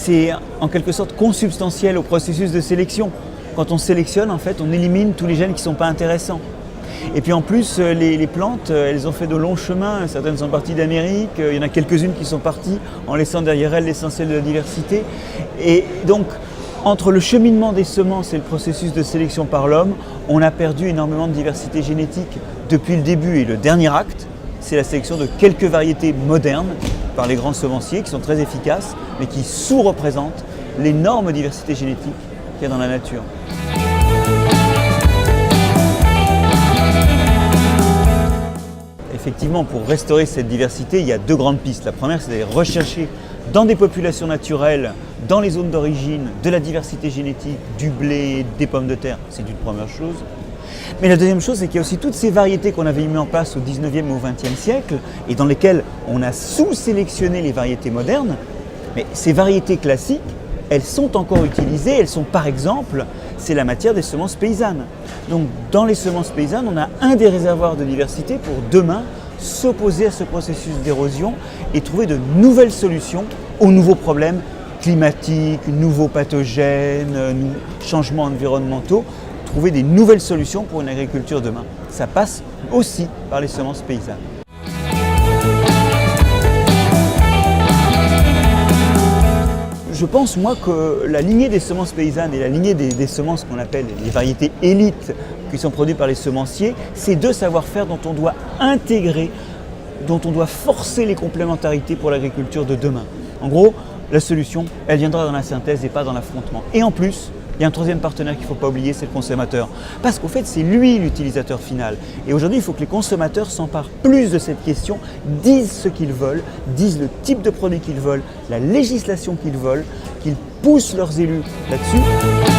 c'est en quelque sorte consubstantiel au processus de sélection. Quand on sélectionne, en fait, on élimine tous les gènes qui ne sont pas intéressants. Et puis en plus, les plantes, elles ont fait de longs chemins. Certaines sont parties d'Amérique, il y en a quelques-unes qui sont parties en laissant derrière elles l'essentiel de la diversité. Et donc, entre le cheminement des semences et le processus de sélection par l'homme, on a perdu énormément de diversité génétique depuis le début. Et le dernier acte, c'est la sélection de quelques variétés modernes par les grands semenciers qui sont très efficaces, mais qui sous-représentent l'énorme diversité génétique qu'il y a dans la nature. Effectivement, pour restaurer cette diversité, il y a deux grandes pistes. La première, c'est d'aller rechercher dans des populations naturelles, dans les zones d'origine, de la diversité génétique, du blé, des pommes de terre. C'est une première chose. Mais la deuxième chose, c'est qu'il y a aussi toutes ces variétés qu'on avait mis en place au 19e ou au 20e siècle et dans lesquelles on a sous-sélectionné les variétés modernes. Mais ces variétés classiques, elles sont encore utilisées. Elles sont par exemple, c'est la matière des semences paysannes. Donc dans les semences paysannes, on a un des réservoirs de diversité pour demain s'opposer à ce processus d'érosion et trouver de nouvelles solutions aux nouveaux problèmes climatiques, nouveaux pathogènes, changements environnementaux, trouver des nouvelles solutions pour une agriculture demain. Ça passe aussi par les semences paysannes. Je pense, moi, que la lignée des semences paysannes et la lignée des semences qu'on appelle les variétés élites qui sont produites par les semenciers, c'est deux savoir-faire dont on doit intégrer, dont on doit forcer les complémentarités pour l'agriculture de demain. En gros, la solution, elle viendra dans la synthèse et pas dans l'affrontement. Et en plus, il y a un troisième partenaire qu'il ne faut pas oublier, c'est le consommateur. Parce qu'au fait, c'est lui l'utilisateur final. Et aujourd'hui, il faut que les consommateurs s'emparent plus de cette question, disent ce qu'ils veulent, disent le type de produit qu'ils veulent, la législation qu'ils veulent, qu'ils poussent leurs élus là-dessus.